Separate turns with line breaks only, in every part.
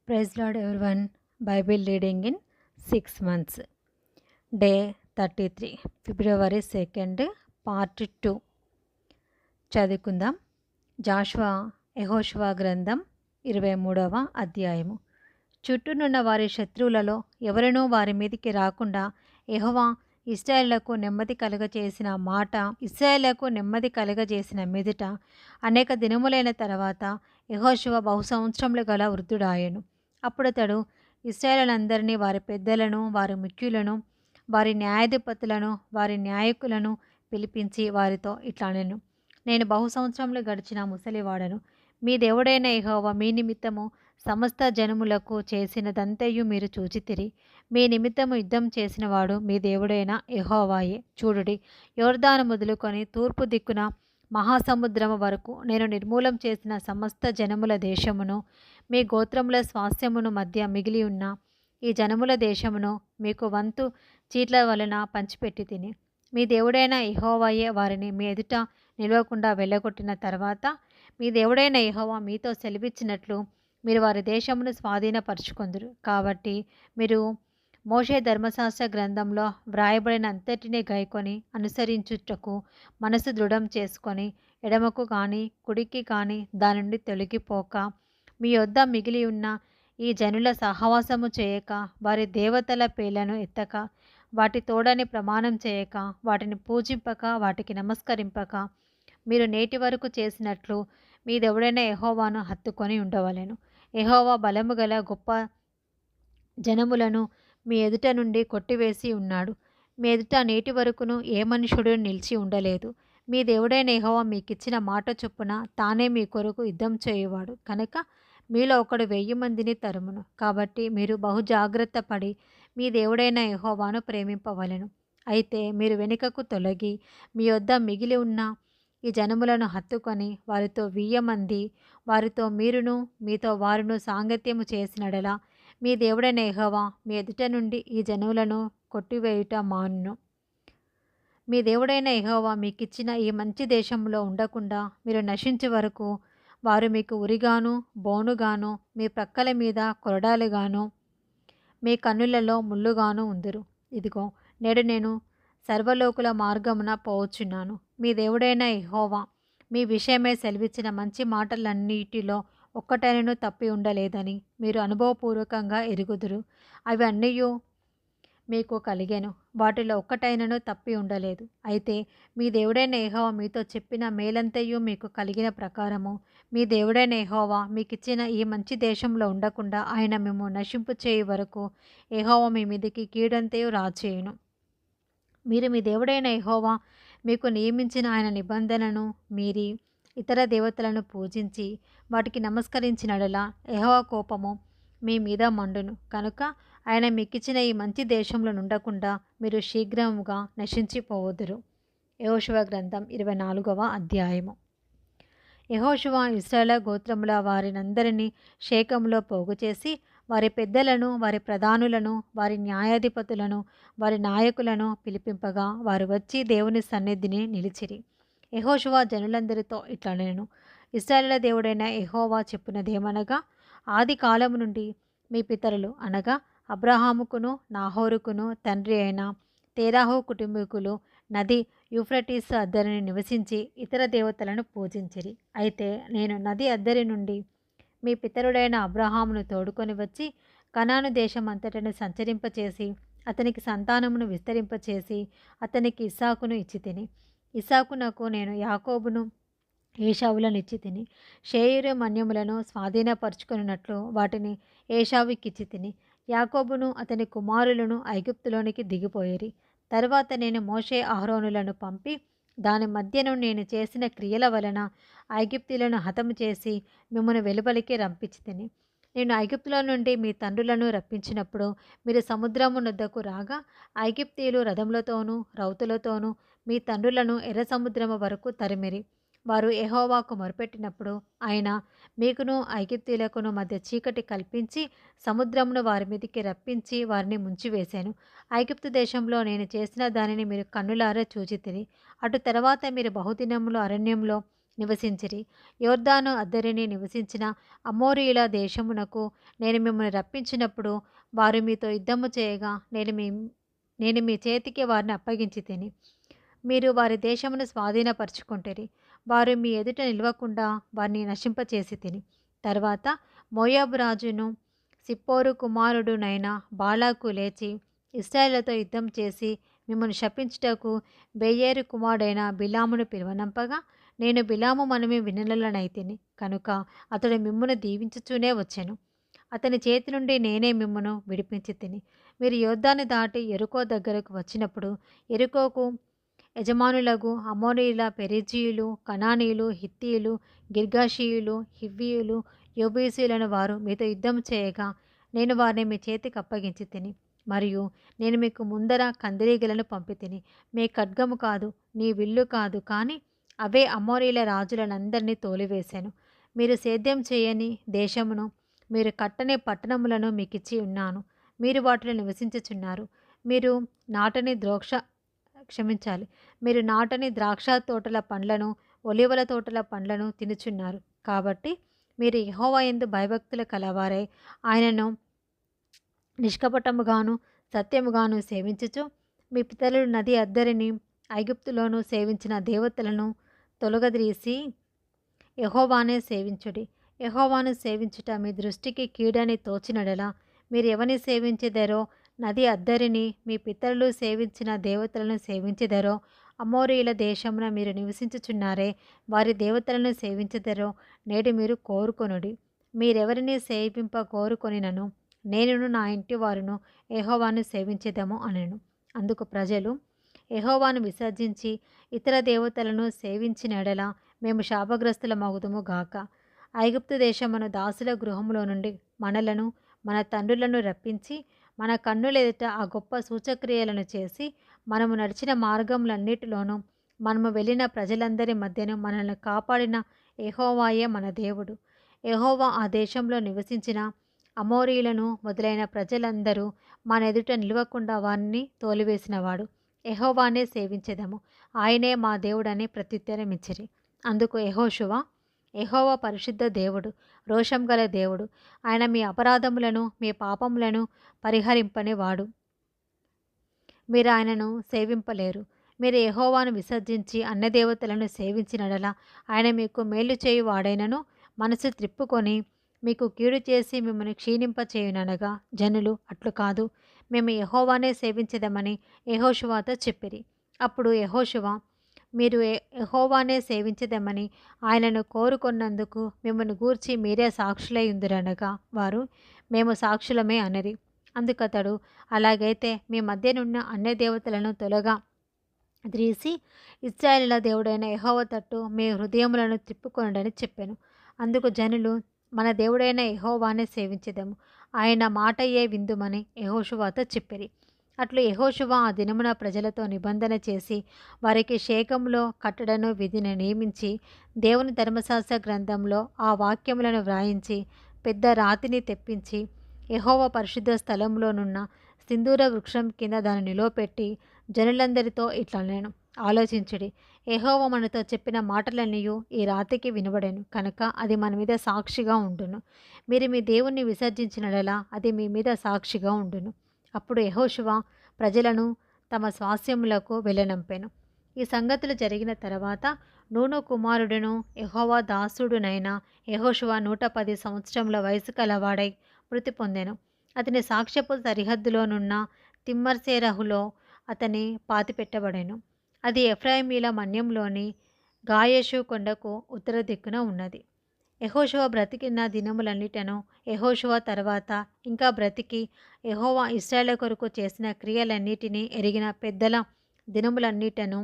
Praise Lord everyone. Bible reading in 6 months. Day 33, February 2nd, part 2. చదువుకుందాం. జాషువా యెహోషువ గ్రంథం 23వ అధ్యాయము. చుట్టూనున్న వారి శత్రువులలో ఎవరినూ వారి మీదికి రాకుండా యెహోవా ఇశ్రాయేలుకు నెమ్మది కలుగజేసిన మీదట అనేక దినములైన తర్వాత యెహోషువ బహు సంవత్సరములు గల వృద్ధుడాయెను. అప్పుడతడు ఇశ్రాయేలునందరినీ, వారి పెద్దలను, వారి ముఖ్యులను, వారి న్యాయాధిపతులను, వారి నాయకులను పిలిపించి వారితో ఇట్లనెను: నేను బహు సంవత్సరములు గడిచిన ముసలివాడను. మీ దేవుడైన యెహోవా మీ నిమిత్తము సమస్త జనములకు చేసినదంతయు మీరు చూచితిరి. మీ నిమిత్తము యుద్ధం చేసినవాడు మీ దేవుడైన యెహోవాయే. చూడుడి, యొర్దాను మొదలుకొని తూర్పు దిక్కున మహాసముద్రము వరకు నేను నిర్మూలం చేసిన సమస్త జనముల దేశమును, మీ గోత్రముల స్వాస్థ్యమును మధ్య మిగిలి ఉన్న ఈ జనముల దేశమును మీకు వంతు చీట్ల వలన పంచిపెట్టి తిని, మీ దేవుడైన యెహోవాయే వారిని మీ ఎదుట నిలవకుండా వెళ్ళగొట్టిన తర్వాత మీ దేవుడైన యెహోవా మీతో సెలవిచ్చినట్లు మీరు వారి దేశమును స్వాధీనపరుచుకొందురు. కాబట్టి మీరు మోషే ధర్మశాస్త్ర గ్రంథంలో వ్రాయబడిన అంతటినీ గైకొని అనుసరించుటకు మనసు దృఢం చేసుకొని, ఎడమకు కానీ కుడికి కానీ దాని నుండి తొలగిపోక, మీ యొద్ద మిగిలి ఉన్న ఈ జనుల సహవాసము చేయక, వారి దేవతల పేర్లను ఎత్తక, వాటి తోడని ప్రమాణం చేయక, వాటిని పూజింపక, వాటికి నమస్కరింపక, మీరు నేటి వరకు చేసినట్లు మీ దేవుడైన యెహోవాను హత్తుకొని ఉండవలెను. యెహోవా బలము గల గొప్ప జనములను మీ ఎదుట నుండి కొట్టివేసి ఉన్నాడు. మీ ఎదుట నేటి వరకును ఏ మనుషుడు నిలిచి ఉండలేదు. మీ దేవుడైన యెహోవా మీకిచ్చిన మాట చొప్పున తానే మీ కొరకు యుద్ధం చేయువాడు కనుక మీలో ఒకడు 1000 మందిని తరుమును. కాబట్టి మీరు బహు జాగ్రత్త పడి మీ దేవుడైన యెహోవాను ప్రేమింపవలెను. అయితే మీరు వెనుకకు తొలగి మీ యొద్ద మిగిలి ఉన్న ఈ జనములను హత్తుకొని వారితో 1000 మంది, వారితో మీరును మీతో వారును సాంగత్యము చేసినడలా మీ దేవుడైన యెహోవా మీ ఎదుట నుండి ఈ జనులను కొట్టివేయుట మానును. మీ దేవుడైన యెహోవా మీకిచ్చిన ఈ మంచి దేశంలో ఉండకుండా మీరు నశించే వరకు వారు మీకు ఉరిగాను, బోనుగాను, మీ ప్రక్కల మీద కొరడాలుగాను, మీ కన్నులలో ముళ్ళుగాను ఉందురు. ఇదిగో, నేడు నేను సర్వలోకుల మార్గమున పోవచ్చున్నాను. మీ దేవుడైన యెహోవా మీ విషయమై సెలవిచ్చిన మంచి మాటలన్నిటిలో ఒక్కటైనను తప్పి ఉండలేదని మీరు అనుభవపూర్వకంగా ఎరుగుదురు. అవి అన్నీయు మీకు కలిగెను, వాటిలో ఒక్కటైనను తప్పి ఉండలేదు. అయితే మీ దేవుడైన యెహోవా మీతో చెప్పిన మేలంతయు మీకు కలిగిన ప్రకారము మీ దేవుడైన యెహోవా మీకిచ్చిన ఈ మంచి దేశంలో ఉండకుండా ఆయన మేము నశింపు చేయు వరకు యెహోవా మీ మీదికి కీడంతయు రాచేయును. మీరు మీ దేవుడైన యెహోవా మీకు నియమించిన ఆయన నిబంధనను మీరి ఇతర దేవతలను పూజించి వాటికి నమస్కరించినడలా యెహోవా కోపము మీ మీద మండును. కనుక ఆయన మీకిచ్చిన ఈ మంచి దేశంలో నుండకుండా మీరు శీఘ్రముగా నశించిపోవుదురు. యెహోషువ గ్రంథం 24వ అధ్యాయము. యెహోషువ ఇశ్రాయేలు గోత్రముల వారినందరినీ షేకెములో పోగుచేసి వారి పెద్దలను, వారి ప్రధానులను, వారి న్యాయాధిపతులను, వారి నాయకులను పిలిపింపగా వారు వచ్చి దేవుని సన్నిధిని నిలిచిరి. యెహోషువ జనులందరితో ఇట్లనెను: ఇశ్రాయేలు దేవుడైన యెహోవా చెప్పునదేమనగా, ఆది కాలము నుండి మీ పితరులు అనగా అబ్రహాముకును నాహోరుకును తండ్రి అయిన తేరాహు కుటుంబీకులు నది యూఫ్రటీసు అద్దరిని నివసించి ఇతర దేవతలను పూజించిరి. అయితే నేను నది అద్దరి నుండి మీ పితరుడైన అబ్రహామును తోడుకొని వచ్చి కనాను దేశం అంతటను సంచరింపచేసి అతనికి సంతానమును విస్తరింపచేసి అతనికి ఇస్సాకును ఇచ్చి తిని, ఇస్సాకునకు నేను యాకోబును ఏశావులను ఇచ్చి తిని, షేయిరు మన్యములను స్వాధీనపరుచుకున్నట్లు వాటిని ఏశావుకిచ్చి తిని, యాకోబును అతని కుమారులను ఐగుప్తులోనికి దిగిపోయిరి. తర్వాత నేను మోషే అహరోనులను పంపి దాని మధ్యను నేను చేసిన క్రియల వలన ఐగుప్తులను హతము చేసి మిమ్మల్ని వెలుపలికి రంపించి తిని, నేను ఐగుప్తులో నుండి మీ తండ్రులను రప్పించినప్పుడు మీరు సముద్రము నొద్దకు రాగా ఐగుప్తీయులు రథములతోనూ రౌతులతోనూ మీ తండ్రులను ఎర్ర సముద్రము వరకు తరిమిరి. వారు యెహోవాకు మొరపెట్టినప్పుడు ఆయన మీకును ఐగుప్తీయులకును మధ్య చీకటి కల్పించి సముద్రమును వారి మీదికి రప్పించి వారిని ముంచివేశాను. ఐగుప్తు దేశంలో నేను చేసిన దానిని మీరు కన్నులారా చూచితిరి. అటు తర్వాత మీరు బహుదినములు అరణ్యంలో నివసించిరి. యొర్దాను అద్దరిని నివసించిన అమోరీయుల దేశమునకు నేను మిమ్మల్ని రప్పించినప్పుడు వారు మీతో యుద్ధము చేయగా నేను మీ చేతికి వారిని అప్పగించి తిని మీరు వారి దేశమును స్వాధీనపరచుకుంటారు. వారు మీ ఎదుట నిలవకుండా వారిని నశింపచేసి తిని తర్వాత మోయాబు రాజును సిప్పోరు కుమారుడునైన బాలాకు లేచి ఇశ్రాయేలుతో యుద్ధం చేసి మిమ్మల్ని శపించుటకు బెయేరు కుమారుడైన బిలామును పిలువనంపగా నేను బిలాము మనమి వినలనైతిని కనుక అతడు మిమ్మును దీవించుచూనే వచ్చెను. అతని చేతి నుండి నేనే మిమ్మును విడిపించి తిని మీరు యోర్దాను దాటి ఎరుకో దగ్గరకు వచ్చినప్పుడు ఎరుకోకు యజమానులకు అమోరీయుల, పెరిజీయులు, కనానీయులు, హిత్తీయులు, గిర్గాషీయులు, హివ్వీయులు, యెబూసీయులను వారు మీతో యుద్ధం చేయగా నేను వారిని మీ చేతికి అప్పగించి తిని మరియు నేను మీకు ముందర కందిరీగలను పంపితిని. మీ ఖడ్గము కాదు, నీ విల్లు కాదు, కానీ అవే అమోరీయుల రాజులనందరినీ తోలివేశాను. మీరు సేద్యం చేయని దేశమును, మీరు కట్టని పట్టణములను మీకిచ్చి ఉన్నాను. మీరు వాటిలో నివసించుచున్నారు. మీరు నాటని మీరు నాటని ద్రాక్ష తోటల పండ్లను, ఒలివల తోటల పండ్లను తినుచున్నారు. కాబట్టి మీరు యెహోవా యందు భయభక్తులు కలవారై ఆయనను నిష్కపటముగాను సత్యముగాను సేవించుచు మీ పితరులు నది అద్దరిని ఐగుప్తులోను సేవించిన దేవతలను తొలగదీసి యెహోవానే సేవించుడి. యెహోవాను సేవించుట మీ దృష్టికి కీడని తోచినడలా మీరు ఎవరిని సేవించెదరో, నది అద్దరిని మీ పితరులు సేవించిన దేవతలను సేవించెదరో, అమోరీయుల దేశమున మీరు నివసించుచున్నారే వారి దేవతలను సేవించెదరో నేడు మీరు కోరుకొనుడి. మీరెవరిని సేవింప కోరుకొనినను నేనును నా ఇంటి వారును యెహోవాను సేవించెదము అనెను. అందుకు ప్రజలు యెహోవాను విసర్జించి ఇతర దేవతలను సేవించిన ఎడల మేము శాపగ్రస్తులమగుదుము గాక. ఐగుప్తు దేశమును దాసుల గృహములో నుండి మనలను మన తండ్రులను రప్పించి మన కన్నుల ఎదుట ఆ గొప్ప సూచక్రియలను చేసి మనము నడిచిన మార్గములన్నిటిలోనూ మనము వెళ్ళిన ప్రజలందరి మధ్యను మనల్ని కాపాడిన యెహోవాయే మన దేవుడు. యెహోవా ఆ దేశంలో నివసించిన అమోరీయులను మొదలైన ప్రజలందరూ మన ఎదుట నిలవకుండా వారిని తోలివేసినవాడు. యెహోవానే సేవించెదము, ఆయనే మా దేవుడని ప్రత్యుత్తరమిచ్చిరి. అందుకు యెహోషువ, యెహోవా పరిశుద్ధ దేవుడు, రోషం గల దేవుడు. ఆయన మీ అపరాధములను మీ పాపములను పరిహరింపని వాడు. మీరు ఆయనను సేవింపలేరు. మీరు యెహోవాను విసర్జించి అన్యదేవతలను సేవించినడలా ఆయన మీకు మేలు చేయు వాడైనను మనసు త్రిప్పుకొని మీకు కీడు చేసి మిమ్మల్ని క్షీణింపచేయుననగా జనులు అట్లు కాదు, మేము యెహోవానే సేవించదమని యెహోషువతో చెప్పిరి. అప్పుడు యెహోషువ, మీరు యెహోవానే సేవించదమని ఆయనను కోరుకొన్నందుకు మిమ్మల్ని గూర్చి మీరే సాక్షులై ఉందిరనగా వారు మేము సాక్షులమే అనిరి. అందుకతడు, అలాగైతే మీ మధ్యనున్న అన్య దేవతలను ద్రీసి ఇశ్రాయేలుల దేవుడైన యెహోవా తట్టు మీ హృదయములను తిప్పుకొనుడని చెప్పాను. అందుకు జనులు, మన దేవుడైన యెహోవానే సేవించెదము, ఆయన మాటయే విందుమని యెహోషువతో చెప్పిరి. అట్లు యెహోషువ ఆ దినమున ప్రజలతో నిబంధన చేసి వారికి షేకెములో కట్టడను విధిని నియమించి దేవుని ధర్మశాస్త్ర గ్రంథంలో ఆ వాక్యములను వ్రాయించి పెద్ద రాతిని తెప్పించి యెహోవా పరిశుద్ధ స్థలంలోనున్న సింధూర వృక్షం కింద దాన్ని నిలువపెట్టి జనులందరితో ఇట్లనెను, ఆలోచించుడి, యెహోవా మనతో చెప్పిన మాటలన్నీయు ఈ రాతికి వినబడెను కనుక అది మన మీద సాక్షిగా ఉండును. మీరు మీ దేవుణ్ణి విసర్జించినడలా అది మీ మీద సాక్షిగా ఉండును. అప్పుడు యెహోషువ ప్రజలను తమ స్వాస్యములకు వెళ్ళనంపెను. ఈ సంగతులు జరిగిన తర్వాత నూను కుమారుడును యెహోవా దాసుడునైన యెహోషువ 110 సంవత్సరముల వయసు కలవాడై మృతి పొందెను. అతని సాక్ష్యపు సరిహద్దులోనున్న తిమ్మర్సేరహులో అతని పాతిపెట్టబడెను. అది ఎఫ్రాయిమీల మన్యంలోని గాయేషు కొండకు ఉత్తర దిక్కున ఉన్నది. యెహోషువ బ్రతికిన దినములన్నిటను యెహోషువ తర్వాత ఇంకా బ్రతికి యెహోవా ఇశ్రాయేలు కొరకు చేసిన క్రియలన్నిటినీ ఎరిగిన పెద్దల దినములన్నిటను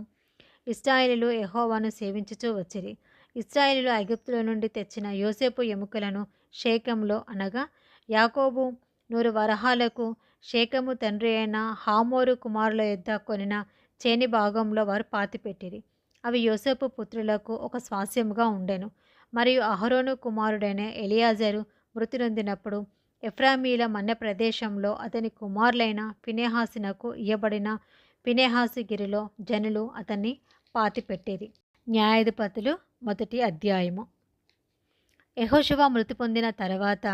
ఇశ్రాయేలీయులు యెహోవాను సేవించుచూ వచ్చిరి. ఇశ్రాయేలీయులు ఐగుప్తులో నుండి తెచ్చిన యోసేపు ఎముకలను షేకెములో అనగా యాకోబు 100 వరహాలకు షేకెము తండ్రి అయిన హామోరు కుమారుల యొద్ద కొనిన చేని భాగంలో వారు పాతిపెట్టిరి. అవి యోసేపు పుత్రులకు ఒక స్వాస్యముగా ఉండెను. మరియు అహరోను కుమారుడైన ఎలియాజరు మృతి నొందినప్పుడు ఎఫ్రాయిమీల మన్య ప్రదేశంలో అతని కుమారులైన ఫినెహాసునకు ఇయ్యబడిన ఫినెహాసు గిరిలో జనులు అతన్ని పాతిపెట్టిరి. న్యాయాధిపతులు మొదటి అధ్యాయము. యెహోషువ మృతి పొందిన తర్వాత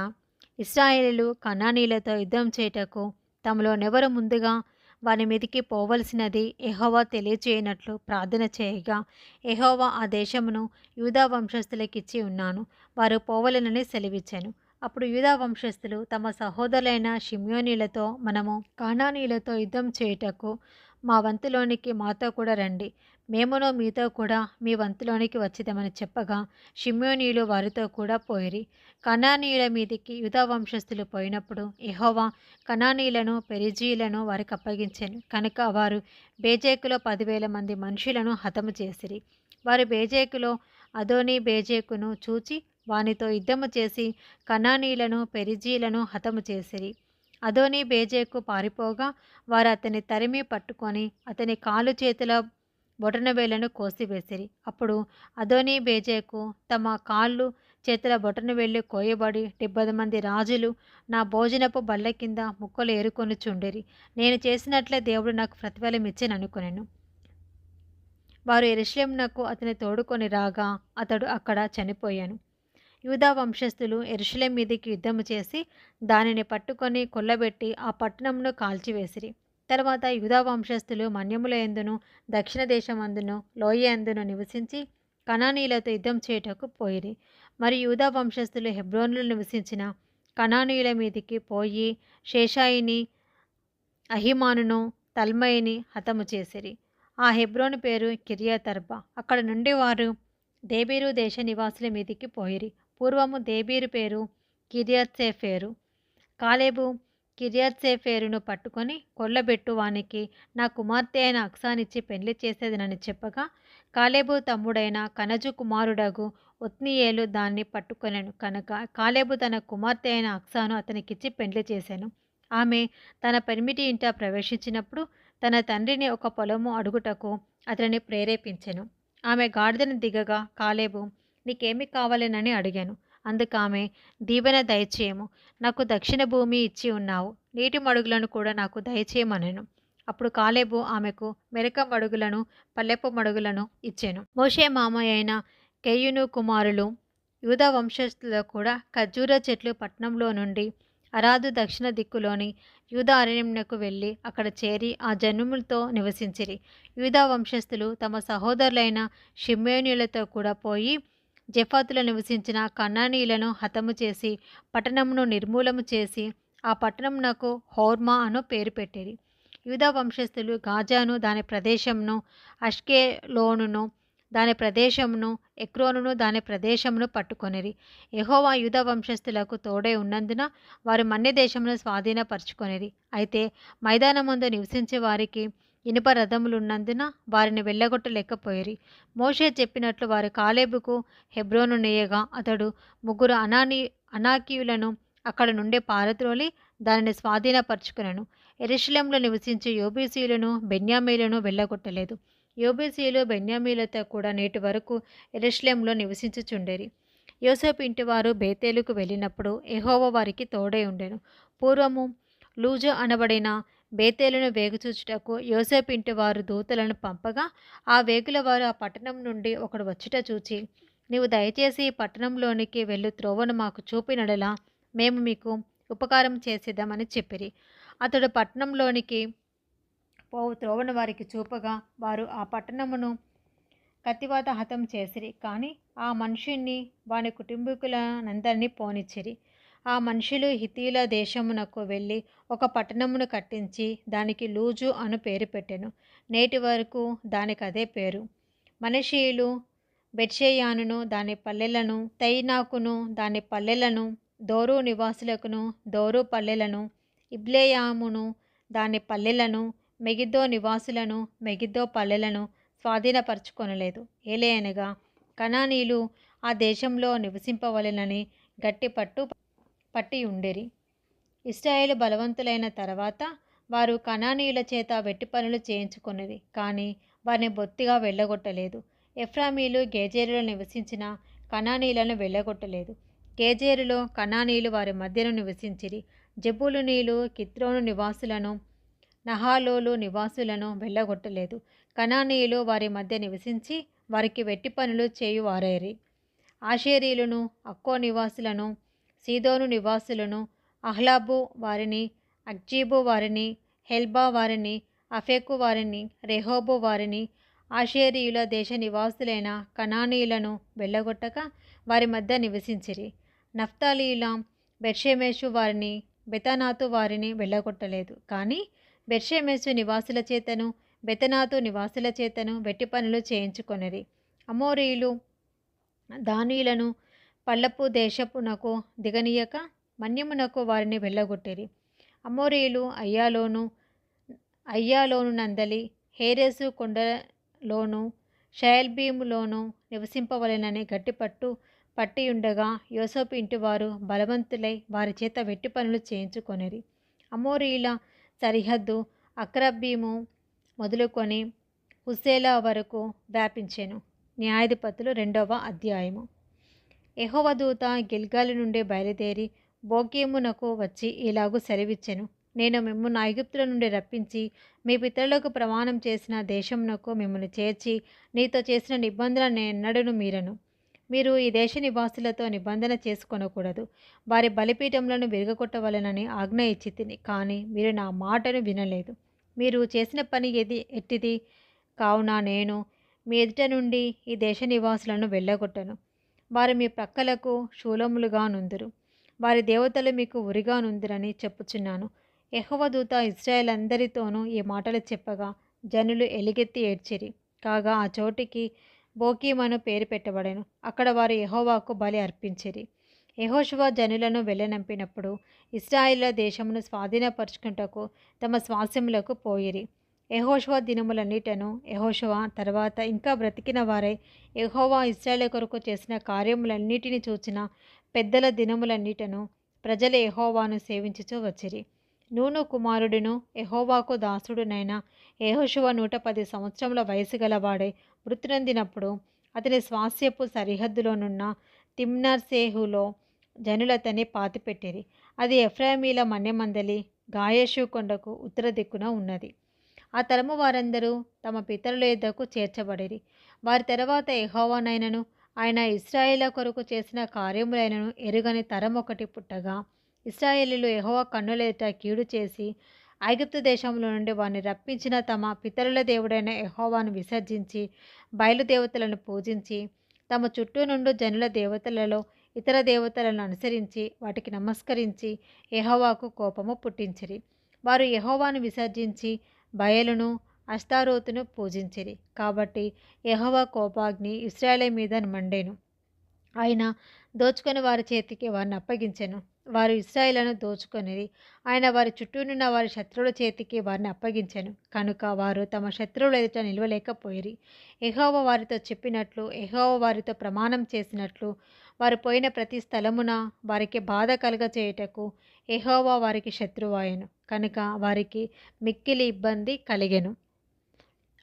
ఇశ్రాయేలీయులు కనానీయులతో యుద్ధం చేయుటకు తమలోనెవరు ముందుగా వారి మీదికి పోవలసినది యెహోవా తెలియచేయనట్లు ప్రార్థన చేయగా, యెహోవా ఆ దేశమును యూదా వంశస్థులకిచ్చి ఉన్నాను, వారు పోవలెనని సెలవిచ్చాను. అప్పుడు యూదా వంశస్థులు తమ సహోదరులైన షిమ్యోనీయులతో, మనము కానానీయులతో యుద్ధం చేయుటకు మా వంతులోనికి మాతో కూడా రండి, మేమును మీతో కూడా మీ వంతులోనికి వచ్చిదమని చెప్పగా, షిమ్యోనీయులు వారితో కూడా పోయిరి. కనానీయుల మీదికి యూదా వంశస్థులు పోయినప్పుడు యెహోవా కనానీయులను పెరిజీయులను వారికి అప్పగించాను. కనుక వారు బేజేకులో 10,000 మంది మనుషులను హతము చేసిరి. వారు బేజేకులో అదోనీ బేజేకును చూచి వానితో యుద్ధము చేసి కనానీయులను పెరిజీయులను హతము చేసిరి. అదోనీ బేజేకు పారిపోగా వారు అతని తరిమి పట్టుకొని అతని కాలు చేతుల బొటనవేళ్లను కోసివేసిరి. అప్పుడు అదోనీ బేజేకు తమ కాళ్ళు చేతుల బొటనవేళ్లు కోయబడి 70 మంది రాజులు నా భోజనపు బల్ల కింద ముక్కలు ఏరుకొనుచుండిరి. నేను చేసినట్లే దేవుడు నాకు ప్రతిఫలం ఇచ్చెననుకొనెను. వారు యెరూషలేమునకు అతని తోడుకొని రాగా అతడు అక్కడ చనిపోయాను. యూదా వంశస్థులు యెరూషలేము మీదికి యుద్ధము చేసి దానిని పట్టుకొని కొల్లబెట్టి ఆ పట్టణమును కాల్చివేసిరి. తర్వాత యూదా వంశస్థులు మన్యముల యందును దక్షిణ దేశమందును లోయ యందును నివసించి కనానీయులతో యుద్ధం చేయుటకు పోయిరి. మరి యూదా వంశస్థులు హెబ్రోనులో నివసించిన కనానీయుల మీదికి పోయి షేషాయిని, అహిమానును, తల్మయిని హతము చేసిరి. ఆ హెబ్రోను పేరు కిర్యతర్బా. అక్కడ నుండి వారు దేబీరు దేశ నివాసుల మీదికి పోయిరి. పూర్వము దేబీరు పేరు కిర్యత్సేఫేరు. కాలేబు కిర్యత్సేఫేరును పట్టుకొని కొల్లబెట్టు వానికి నా కుమార్తె అయిన అక్సానిచ్చి పెళ్లి చేసేదనని చెప్పగా, కాలేబు తమ్ముడైన కనజు కుమారుడగు ఒత్నీయేలు దాన్ని పట్టుకొనెను. కనుక కాలేబు తన కుమార్తె అయిన అక్సాను అతనికిచ్చి పెళ్లి చేశాను. ఆమె తన పెనిమిటి ఇంట ప్రవేశించినప్పుడు తన తండ్రిని ఒక పొలము అడుగుటకు అతనిని ప్రేరేపించెను. ఆమె గాడిదను దిగగా కాలేబు, నీకేమి కావాలనని అడిగాను. అందుకామె, దీవెన దయచేయము, నాకు దక్షిణ భూమి ఇచ్చి ఉన్నావు, నీటి మడుగులను కూడా నాకు దయచేయమనెను. అప్పుడు కాలేబు ఆమెకు మెరక మడుగులను పల్లెపు మడుగులను ఇచ్చెను. మోషే మామయ్య అయిన కెయ్యూను కుమారులు యూదా వంశస్థులు కూడా ఖర్జూర చెట్లు పట్టణంలో నుండి అరాదు దక్షిణ దిక్కులోని యూదా అరణ్యమునకు వెళ్ళి అక్కడ చేరి ఆ జనములతో నివసించిరి. యూదా వంశస్థులు తమ సహోదరులైన షిమ్యోనీయులతో కూడా పోయి జెఫాతులో నివసించిన కనానీయులను హతము చేసి పట్టణమును నిర్మూలము చేసి ఆ పట్టణమునకు హోర్మా అను పేరు పెట్టిరి. యూదా వంశస్థులు గాజాను దాని ప్రదేశమును, అష్కెలోనును దాని ప్రదేశమును, ఎక్రోనును దాని ప్రదేశమును పట్టుకొనిరి. యెహోవా యూదా వంశస్థులకు తోడై ఉన్నందున వారు మన్య దేశమును స్వాధీనపరచుకొనిరి. అయితే మైదానమందు నివసించే వారికి ఇనుప రథములున్నందున వారిని వెళ్ళగొట్టలేకపోయిరి. మోషే చెప్పినట్లు వారు కాలేబుకు హెబ్రోను నేయగా అతడు 3 అనాకీయులను అక్కడ నుండి పారద్రోలి దానిని స్వాధీనపరచుకునెను. యెరూషలేములో నివసించే యోబూసీయులను బెన్యామీయులను వెళ్ళగొట్టలేదు. యోబూసీయులు బెన్యామీయులతో కూడా నేటి వరకు యెరూషలేములో నివసించుచుండిరి. యోసేపు ఇంటివారు బేతేలుకు వెళ్ళినప్పుడు యెహోవా వారికి తోడై ఉండెను. పూర్వము లూజు అనబడిన బేతేలును వేగుచూచుటకు యోసేపు ఇంటివారు దూతలను పంపగా ఆ వేగుల వారు ఆ పట్టణం నుండి ఒకడు వచ్చుట చూచి, నీవు దయచేసి ఈ పట్టణంలోనికి వెళ్ళు త్రోవను మాకు చూపినడలా మేము మీకు ఉపకారం చేసేద్దామని చెప్పిరి. అతడు పట్టణంలోనికి పోవు త్రోవను వారికి చూపగా వారు ఆ పట్టణమును కత్తివాత హతం చేసిరి. కానీ ఆ మనుషుణ్ణి వాని కుటుంబీకులనందరినీ పోనిచ్చిరి. ఆ మనుషులు హిత్తీయుల దేశమునకు వెళ్ళి ఒక పట్టణమును కట్టించి దానికి లూజు అను పేరు పెట్టెను. నేటి వరకు దానికి అదే పేరు. మనష్షీయులు బెత్షెయానును దాని పల్లెలను, తయనాకును దాని పల్లెలను, దోరు నివాసులకును దోరు పల్లెలను, ఇబ్లెయామును దాని పల్లెలను, మెగిద్దో నివాసులను మెగిద్దో పల్లెలను స్వాధీనపరచుకొనలేదు. ఏలయనగా కనానీయులు ఆ దేశంలో నివసింపవలెనని గట్టి పట్టి ఉండిరి. ఇశ్రాయేలు బలవంతులైన తర్వాత వారు కనానీయుల చేత వెట్టి పనులు చేయించుకొనిరి, కానీ వారిని బొత్తిగా వెళ్ళగొట్టలేదు. ఎఫ్రామీలు గేజేరులో నివసించిన కనానీయులను వెళ్ళగొట్టలేదు. గేజేరులో కనానీయులు వారి మధ్యను నివసించిరి. జెబూలూనీయులు కిత్రోను నివాసులను, నహాలోలు నివాసులను వెళ్ళగొట్టలేదు. కనానీయులు వారి మధ్య నివసించి వారికి వెట్టి పనులు చేయువారైరి. ఆషేరీయులను, అక్కో నివాసులను, సీదోను నివాసులను, అహ్లాబు వారిని, అక్జీబు వారిని, హెల్బా వారిని, అఫెకు వారిని, రెహోబు వారిని, ఆషేరీయుల దేశ నివాసులైన కనానీయులను వెళ్ళగొట్టక వారి మధ్య నివసించిరి. నఫ్తాలీయుల బెర్షెమేషు వారిని, బెతనాతు వారిని వెళ్ళగొట్టలేదు. కానీ బెర్షెమెషు నివాసుల చేతను, బెతనాతు నివాసుల చేతను వెట్టి పనులు చేయించుకొనిరి. అమోరీయులు దానీయులను పల్లపు దేశపునకు దిగనీయక మన్యమునకు వారిని వెళ్ళగొట్టిరి. అమోరీయులు అయ్యాలోను నందలి హేరెసు కొండలోను షయల్బీములోను నివసింపవలెనని గట్టి పట్టియుండగా యోసేపు ఇంటివారు బలవంతులై వారి చేత వెట్టి పనులు చేయించుకొనిరి. అమోరీయుల సరిహద్దు అక్రబ్బీము మొదలుకొని హుస్సేలా వరకు వ్యాపించెను. న్యాయాధిపతులు 2వ అధ్యాయము. యెహోవా దూత గిల్గాలు నుండి బయలుదేరి బోకీమునకు వచ్చి ఇలాగు సెలవిచ్చెను. నేను మిమ్మును ఐగుప్తుల నుండి రప్పించి మీ పితరులకు ప్రమాణం చేసిన దేశమునకు మిమ్మల్ని చేర్చి నీతో చేసిన నిబంధన నేనెన్నడూను మీరను. మీరు ఈ దేశ నివాసులతో నిబంధన చేసుకొనకూడదు. వారి బలిపీఠములను విరగొట్టవలెనని ఆజ్ఞ ఇచ్చి తిని, కానీ మీరు నా మాటను వినలేదు. మీరు చేసిన పని ఎట్టిది? కావున నేను మీ ఎదుట నుండి ఈ దేశ నివాసులను వెళ్ళగొట్టను. వారు మీ ప్రక్కలకు శూలములుగా నుందురు. వారి దేవతలు మీకు ఉరిగా నుందురని చెప్పుచున్నాను. యెహోవా దూత ఇశ్రాయేల్ అందరితోనూ ఈ మాటలు చెప్పగా జనులు ఎలుగెత్తి ఏడ్చిరి. కాగా ఆ చోటికి బోకీమను పేరు పెట్టబడెను. అక్కడ వారు యెహోవాకు బలి అర్పించిరి. యెహోషువ జనులను వెళ్ళనంపినప్పుడు ఇశ్రాయేలు దేశమును స్వాధీనపరుచుకుంటకు తమ స్వాస్యములకు పోయిరి. యెహోషువ దినములన్నిటను యెహోషువ తర్వాత ఇంకా బ్రతికిన వారై యెహోవా ఇశ్రాయేలు కొరకు చేసిన కార్యములన్నిటిని చూచిన పెద్దల దినములన్నిటను ప్రజలు యెహోవాను సేవించుచూ వచ్చిరి. నూను కుమారుడును యెహోవాకు దాసుడునైన యెహోషువ 110 సంవత్సరముల వయసు గలవాడై మృతి నొందినప్పుడు అతని స్వాస్యపు సరిహద్దులోనున్న తిమ్నర్సేహులో జనులతని పాతిపెట్టిరి. అది ఎఫ్రాయిమీల మన్యమందలి గాయేషు కొండకు ఉత్తర దిక్కున ఉన్నది. ఆ తరము వారందరూ తమ పితరుల యొద్దకు చేర్చబడిరి. వారి తర్వాత యెహోవానైనను ఆయన ఇశ్రాయేలు కొరకు చేసిన కార్యములైనను ఎరుగని తరం ఒకటి పుట్టగా ఇశ్రాయేలీయులు యెహోవా కన్నుల ఎదుట కీడు చేసి ఐగుప్తు దేశంలో నుండి వారిని రప్పించిన తమ పితరుల దేవుడైన యెహోవాను విసర్జించి బయలుదేవతలను పూజించి తమ చుట్టూ నుండి జనుల దేవతలలో ఇతర దేవతలను అనుసరించి వాటికి నమస్కరించి యెహోవాకు కోపము పుట్టించిరి. వారు యెహోవాను విసర్జించి బయలును అష్తారోతును పూజించిరి. కాబట్టి యెహోవా కోపాగ్ని ఇశ్రాయేలు మీద మండెను. ఆయన దోచుకొని వారి చేతికి వారిని అప్పగించెను. వారు ఇశ్రాయేలును దోచుకొనిరి. ఆయన వారి చుట్టూనున్న వారి శత్రువుల చేతికి వారిని అప్పగించెను. కనుక వారు తమ శత్రువుల ఎదుట నిలవలేకపోయిరి. యెహోవా వారితో చెప్పినట్లు, యెహోవా వారితో ప్రమాణం చేసినట్లు వారు పోయిన ప్రతి స్థలమున వారికి బాధ కలుగచేయుటకు యెహోవా వారికి శత్రువాయెను. కనుక వారికి మిక్కిలి ఇబ్బంది కలిగెను.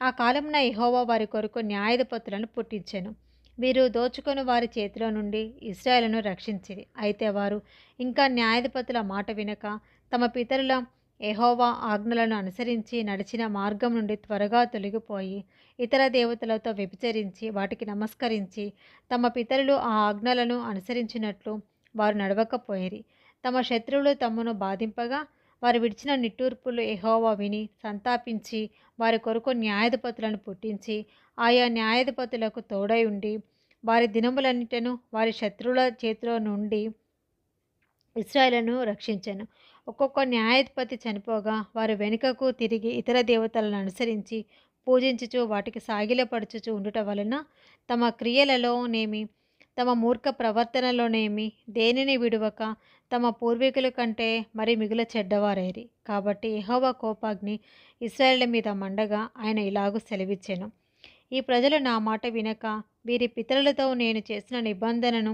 ఆ కాలమున యెహోవా వారి కొరకు న్యాయాధిపతులను పుట్టించెను. వీరు దోచుకొని వారి చేతిలో నుండి ఇశ్రాయేలును రక్షించిరి. అయితే వారు ఇంకా న్యాయాధిపతుల మాట వినక తమ పితరుల యెహోవా ఆజ్ఞలను అనుసరించి నడిచిన మార్గం నుండి త్వరగా తొలగిపోయి ఇతర దేవతలతో వ్యభిచరించి వాటికి నమస్కరించి తమ పితరులు ఆ ఆజ్ఞలను అనుసరించినట్లు వారు నడవకపోయిరి. తమ శత్రువులు తమను బాధింపగా వారు విడిచిన నిట్టూర్పులు యెహోవా విని సంతాపించి వారి కొరకు న్యాయాధిపతులను పుట్టించి ఆయా న్యాయాధిపతులకు తోడై ఉండి వారి దినములన్నిటను వారి శత్రువుల చేతిలో నుండి ఇశ్రాయేలును రక్షించెను. ఒక్కొక్క న్యాయాధిపతి చనిపోగా వారు వెనుకకు తిరిగి ఇతర దేవతలను అనుసరించి పూజించుచు వాటికి సాగిలపడుచుచు ఉండుట వలన తమ క్రియలలోనేమి తమ మూర్ఖ ప్రవర్తనలోనేమి దేనిని విడువక తమ పూర్వీకుల కంటే మరి మిగుల చెడ్డవారైరి. కాబట్టి యెహోవా కోపాగ్ని ఇశ్రాయేలు మీద మండగా ఆయన ఇలాగు సెలవిచ్చెను. ఈ ప్రజలు నా మాట వినక వీరి పితరులతో నేను చేసిన నిబంధనను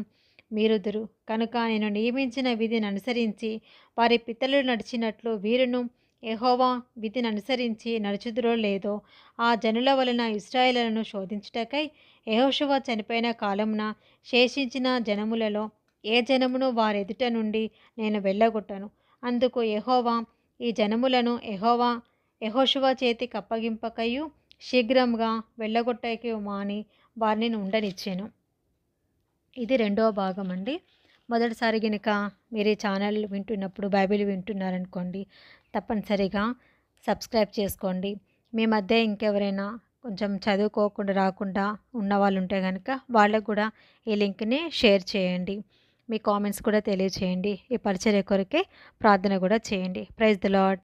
మీరుదురు. కనుక నేను నియమించిన విధిని అనుసరించి వారి పితరులు నడిచినట్లు వీరును యెహోవా విధిని అనుసరించి నడుచుదురో లేదో ఆ జనుల వలన ఇశ్రాయేలును శోధించుటకై యెహోషువ చనిపోయిన కాలమున శేషించిన జనములలో ఏ జనమును వారెదుట నుండి నేను వెళ్ళగొట్టను. అందుకు యెహోవా ఈ జనములను యెహోషువ చేతికి అప్పగింపకయు శీఘ్రంగా వెళ్ళగొట్టకయు మాని వారిని ఉండనిచ్చాను. ఇది రెండవ భాగం అండి. మొదటిసారి గనుక మీరు ఈ ఛానల్ వింటున్నప్పుడు బైబిల్ వింటున్నారనుకోండి, తప్పనిసరిగా సబ్స్క్రైబ్ చేసుకోండి. మీ మధ్య ఇంకెవరైనా కొంచెం చదువుకోకుండా రాకుండా ఉన్నవాళ్ళు ఉంటే గనక వాళ్ళకు కూడా ఈ లింక్‌ని షేర్ చేయండి. మీ కామెంట్స్ కూడా తెలియచేయండి. ఈ పరిచర్య కొరకే ప్రార్థన కూడా చేయండి. Praise the lord.